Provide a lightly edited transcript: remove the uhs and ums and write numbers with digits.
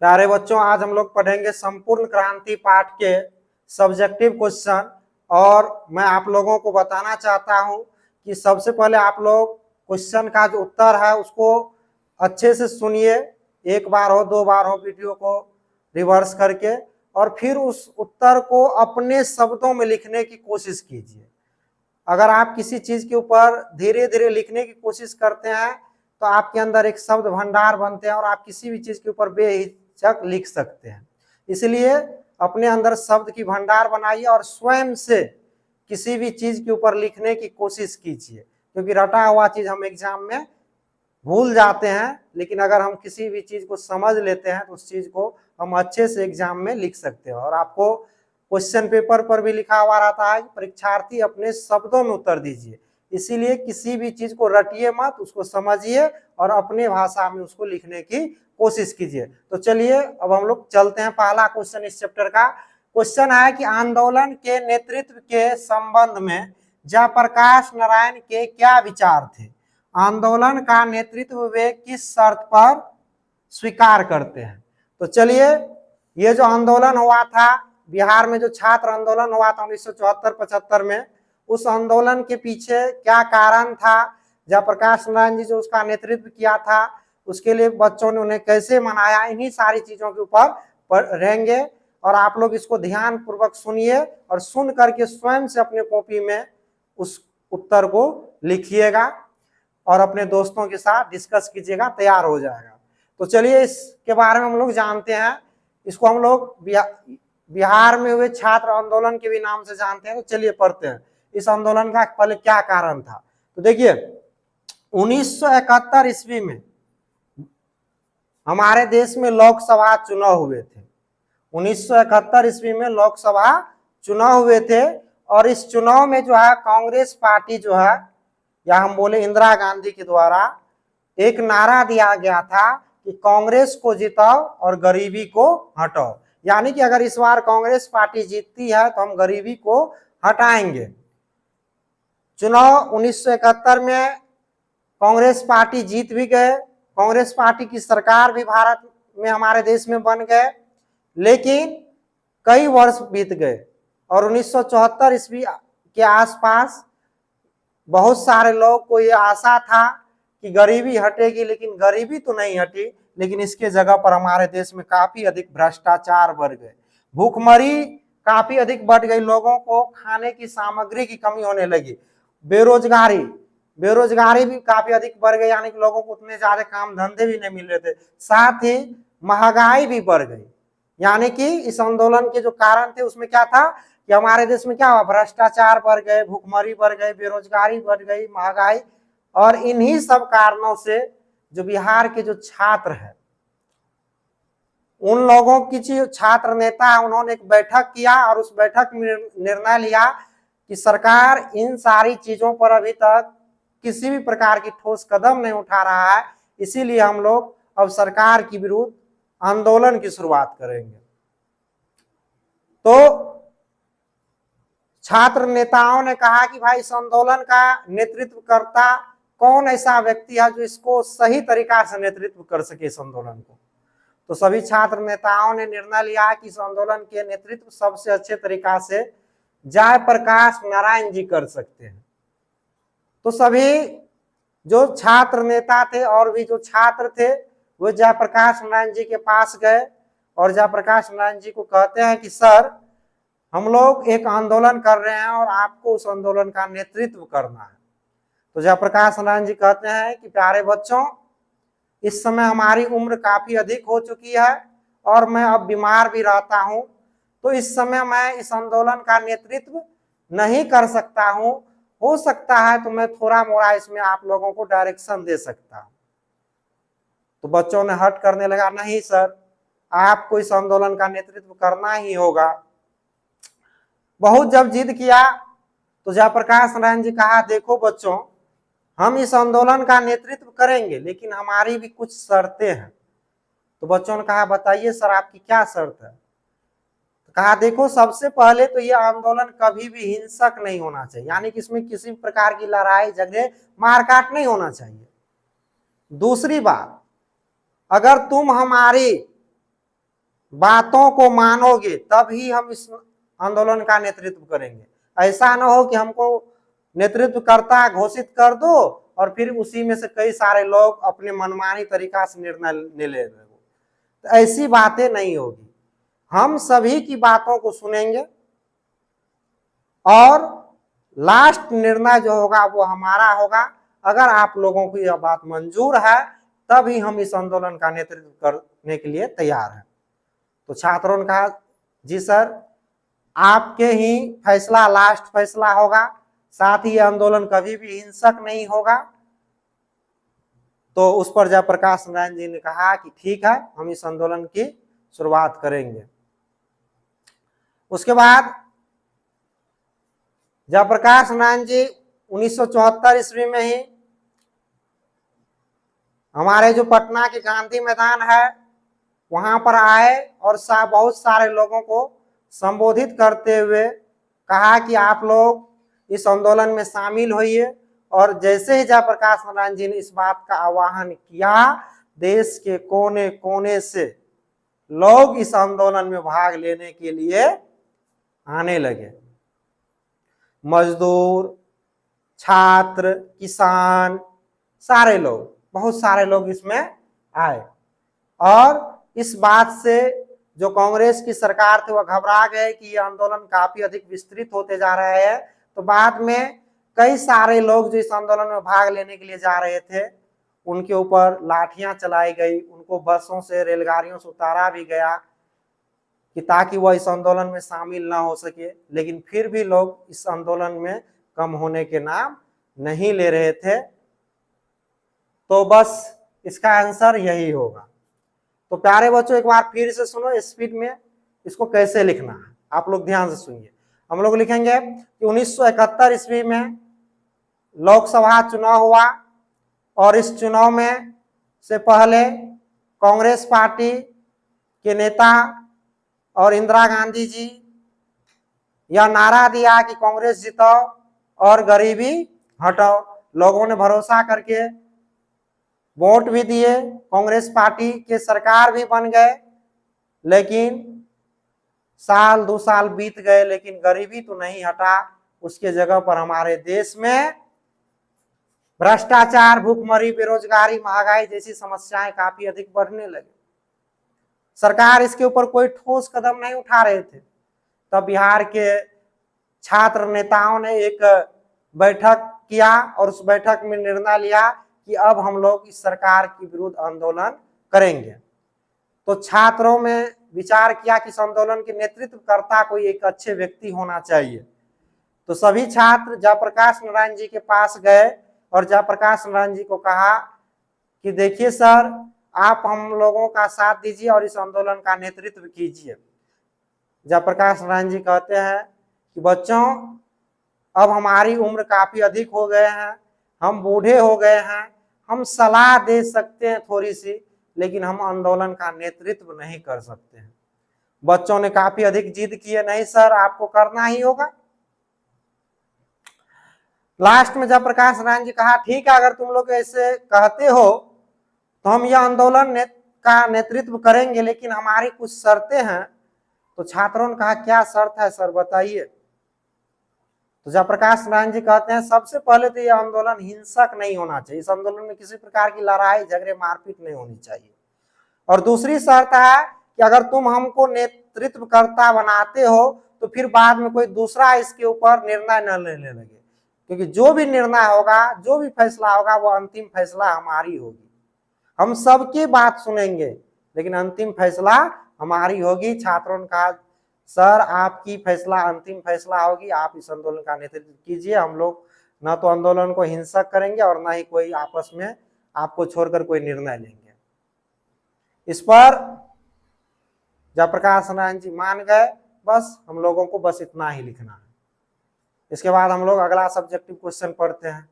प्यारे बच्चों, आज हम लोग पढ़ेंगे संपूर्ण क्रांति पाठ के सब्जेक्टिव क्वेश्चन। और मैं आप लोगों को बताना चाहता हूं कि सबसे पहले आप लोग क्वेश्चन का जो उत्तर है उसको अच्छे से सुनिए, एक बार हो दो बार हो वीडियो को रिवर्स करके, और फिर उस उत्तर को अपने शब्दों में लिखने की कोशिश कीजिए। अगर आप किसी चीज के ऊपर धीरे धीरे लिखने की कोशिश करते हैं तो आपके अंदर एक शब्द भंडार बनते हैं और आप किसी भी चीज के ऊपर बेहिचक लिख सकते हैं। इसलिए अपने अंदर शब्द की भंडार बनाइए और स्वयं से किसी भी चीज के ऊपर लिखने की कोशिश कीजिए, क्योंकि रटा हुआ चीज हम एग्जाम में भूल जाते हैं, लेकिन अगर हम किसी भी चीज को समझ लेते हैं तो उस चीज को हम अच्छे से एग्जाम में लिख सकते हैं। और आपको क्वेश्चन पेपर पर भी लिखा हुआ रहता है कि परीक्षार्थी अपने शब्दों में उत्तर दीजिए। इसीलिए किसी भी चीज को रटिए मत, उसको समझिए और अपने भाषा में उसको लिखने की कोशिश कीजिए। तो चलिए अब हम लोग चलते हैं। पहला क्वेश्चन इस चैप्टर का क्वेश्चन है कि आंदोलन के नेतृत्व के संबंध में जयप्रकाश नारायण के क्या विचार थे। आंदोलन का नेतृत्व वे किस शर्त पर स्वीकार करते हैं। तो चलिए, ये जो आंदोलन हुआ था बिहार में, जो छात्र आंदोलन हुआ था 1974-75 में, उस आंदोलन के पीछे क्या कारण था, जयप्रकाश नारायण जी जो उसका नेतृत्व किया था, उसके लिए बच्चों ने उन्हें कैसे मनाया, इन्हीं सारी चीजों के ऊपर पढ़ेंगे। और आप लोग इसको ध्यान पूर्वक सुनिए और सुन करके स्वयं से अपने कॉपी में उस उत्तर को लिखिएगा और अपने दोस्तों के साथ डिस्कस कीजिएगा, तैयार हो जाएगा। तो चलिए इसके बारे में हम लोग जानते हैं। इसको हम लोग बिहार में हुए छात्र आंदोलन के भी नाम से जानते हैं। तो चलिए पढ़ते हैं इस आंदोलन का पहले क्या कारण था। तो देखिए 1971 ईस्वी में हमारे देश में लोकसभा चुनाव हुए थे। 1971 ईस्वी में लोकसभा चुनाव हुए थे और इस चुनाव में जो है कांग्रेस पार्टी जो है, या हम बोले इंदिरा गांधी के द्वारा एक नारा दिया गया था कि कांग्रेस को जिताओ और गरीबी को हटाओ। यानी कि अगर इस बार कांग्रेस पार्टी जीतती है तो हम गरीबी को हटाएंगे। चुनाव 1971 में कांग्रेस पार्टी जीत भी गए, कांग्रेस पार्टी की सरकार भी भारत में हमारे देश में बन गए। लेकिन कई वर्ष बीत गए और 1974 ईस्वी के आसपास बहुत सारे लोगों को ये आशा था कि गरीबी हटेगी, लेकिन गरीबी तो नहीं हटी, लेकिन इसके जगह पर हमारे देश में काफी अधिक भ्रष्टाचार बढ़ गए, भूखमरी काफी अधिक बढ़ गई, लोगों को खाने की सामग्री की कमी होने लगी, बेरोजगारी भी काफी अधिक बढ़ गई, यानी कि लोगों को उतने ज्यादा काम धंधे भी नहीं मिल रहे थे। साथ ही महंगाई भी बढ़ गई। यानी कि इस आंदोलन के जो कारण थे उसमें क्या था कि हमारे देश में क्या हुआ, भ्रष्टाचार बढ़ गए, भूखमरी बढ़ गई, बेरोजगारी बढ़ गई, महंगाई। और इन्हीं सब कारणों से जो बिहार के जो छात्र हैं, उन लोगों की जो छात्र नेता है, उन्होंने एक बैठक किया और उस बैठक में निर्णय लिया कि सरकार इन सारी चीजों पर अभी तक किसी भी प्रकार की ठोस कदम नहीं उठा रहा है, इसीलिए हम लोग अब सरकार के विरुद्ध आंदोलन की शुरुआत करेंगे। तो छात्र नेताओं ने कहा कि भाई इस आंदोलन का नेतृत्व करता कौन ऐसा व्यक्ति है जो इसको सही तरीका से नेतृत्व कर सके इस आंदोलन को। तो सभी छात्र नेताओं ने निर्णय लिया कि इस आंदोलन के नेतृत्व सबसे अच्छे तरीका से जयप्रकाश नारायण जी कर सकते हैं। तो सभी जो छात्र नेता थे और भी जो छात्र थे वो जयप्रकाश नारायण जी के पास गए और जयप्रकाश नारायण जी को कहते हैं कि सर, हम लोग एक आंदोलन कर रहे हैं और आपको उस आंदोलन का नेतृत्व करना है। तो जयप्रकाश नारायण जी कहते हैं कि प्यारे बच्चों, इस समय हमारी उम्र काफी अधिक हो चुकी है और मैं अब बीमार भी रहता हूं, तो इस समय मैं इस आंदोलन का नेतृत्व नहीं कर सकता हूं। हो सकता है तो मैं थोड़ा मोड़ा इसमें आप लोगों को डायरेक्शन दे सकता हूं। तो बच्चों ने हट करने लगा, नहीं सर, आपको इस आंदोलन का नेतृत्व करना ही होगा। बहुत जब जिद किया तो जयप्रकाश नारायण जी कहा, देखो बच्चों, हम इस आंदोलन का नेतृत्व करेंगे लेकिन हमारी भी कुछ शर्तें हैं। तो बच्चों ने कहा, बताइए सर, आपकी क्या शर्त है। तो कहा, देखो, सबसे पहले तो ये आंदोलन कभी भी हिंसक नहीं होना चाहिए, यानी कि इसमें किसी प्रकार की लड़ाई झगड़े मारकाट नहीं होना चाहिए। दूसरी बात, अगर तुम हमारी बातों को मानोगे तभी हम इस आंदोलन का नेतृत्व करेंगे। ऐसा ना हो कि हमको नेतृत्व करता घोषित कर दो और फिर उसी में से कई सारे लोग अपने मनमानी तरीका से निर्णय ले ले रहे हो। तो ऐसी बातें नहीं होगी। हम सभी की बातों को सुनेंगे और लास्ट निर्णय जो होगा वो हमारा होगा। अगर आप लोगों को यह बात मंजूर है तभी हम इस आंदोलन का नेतृत्व करने के लिए तैयार हैं। तो छात्रों ने कहा जी सर, आपके ही फैसला लास्ट फैसला होगा, साथ ही आंदोलन कभी भी हिंसक नहीं होगा। तो उस पर जयप्रकाश नारायण जी ने कहा कि ठीक है, हम इस आंदोलन की शुरुआत करेंगे। उसके बाद जयप्रकाश नारायण जी 1974 ईस्वी में ही हमारे जो पटना के गांधी मैदान है वहां पर आए और बहुत सारे लोगों को संबोधित करते हुए कहा कि आप लोग इस आंदोलन में शामिल होइए। और जैसे ही जयप्रकाश नारायण जी ने इस बात का आह्वान किया, देश के कोने कोने से लोग इस आंदोलन में भाग लेने के लिए आने लगे। मजदूर, छात्र, किसान, सारे लोग, बहुत सारे लोग इसमें आए। और इस बात से जो कांग्रेस की सरकार थी वह घबरा गए कि यह आंदोलन काफी अधिक विस्तृत होते जा रहा है। तो बाद में कई सारे लोग जो इस आंदोलन में भाग लेने के लिए जा रहे थे उनके ऊपर लाठियां चलाई गई, उनको बसों से रेलगाड़ियों से उतारा भी गया कि ताकि वह इस आंदोलन में शामिल ना हो सके। लेकिन फिर भी लोग इस आंदोलन में कम होने के नाम नहीं ले रहे थे। तो बस इसका आंसर यही होगा। तो प्यारे बच्चों, एक बार फिर से सुनो स्पीड में इसको कैसे लिखना है, आप लोग ध्यान से सुनिए। हम लोग लिखेंगे कि 1971 ईस्वी में लोकसभा चुनाव हुआ और इस चुनाव में से पहले कांग्रेस पार्टी के नेता और इंदिरा गांधी जी यह नारा दिया कि कांग्रेस जिताओ और गरीबी हटाओ। लोगों ने भरोसा करके वोट भी दिए, कांग्रेस पार्टी के सरकार भी बन गए। लेकिन साल 2 साल बीत गए लेकिन गरीबी तो नहीं हटा। उसके जगह पर हमारे देश में भ्रष्टाचार, भूखमरी, बेरोजगारी, महंगाई जैसी समस्याएं काफी अधिक बढ़ने लगी। सरकार इसके ऊपर कोई ठोस कदम नहीं उठा रहे थे। तब बिहार के छात्र नेताओं ने एक बैठक किया और उस बैठक में निर्णय लिया कि अब हम लोग इस सरकार के विरुद्ध आंदोलन करेंगे। तो छात्रों में विचार किया कि इस आंदोलन के नेतृत्व करता कोई एक अच्छे व्यक्ति होना चाहिए। तो सभी छात्र जयप्रकाश नारायण जी के पास गए और जयप्रकाश नारायण जी को कहा कि देखिए सर, आप हम लोगों का साथ दीजिए और इस आंदोलन का नेतृत्व कीजिए। जयप्रकाश नारायण जी कहते हैं कि बच्चों, अब हमारी उम्र काफी अधिक हो गए हैं, हम बूढ़े हो गए हैं, हम सलाह दे सकते हैं थोड़ी सी, लेकिन हम आंदोलन का नेतृत्व नहीं कर सकते हैं। बच्चों ने काफी अधिक जिद की है, नहीं सर आपको करना ही होगा। लास्ट में जयप्रकाश नारायण जी कहा ठीक है, अगर तुम लोग ऐसे कहते हो तो हम यह आंदोलन का नेतृत्व करेंगे, लेकिन हमारी कुछ शर्तें हैं। तो छात्रों ने कहा क्या शर्त है सर, बताइए। तो जयप्रकाश नारायण जी कहते हैं सबसे पहले तो यह आंदोलन हिंसक नहीं होना चाहिए, इस आंदोलन में किसी प्रकार की लड़ाई झगड़े मारपीट नहीं होनी चाहिए। और दूसरी शर्त है कि अगर तुम हमको नेतृत्वकर्ता बनाते हो तो फिर बाद में कोई दूसरा इसके ऊपर निर्णय न लेने लगे, क्योंकि जो भी निर्णय होगा, जो भी फैसला होगा वो अंतिम फैसला हमारी होगी। हम सबकी बात सुनेंगे लेकिन अंतिम फैसला हमारी होगी। छात्रों ने कहा सर आपकी फैसला अंतिम फैसला होगी, आप इस आंदोलन का नेतृत्व कीजिए। हम लोग न तो आंदोलन को हिंसक करेंगे और न ही कोई आपस में आपको छोड़कर कोई निर्णय लेंगे। इस पर जयप्रकाश नारायण जी मान गए। बस हम लोगों को बस इतना ही लिखना है। इसके बाद हम लोग अगला सब्जेक्टिव क्वेश्चन पढ़ते हैं।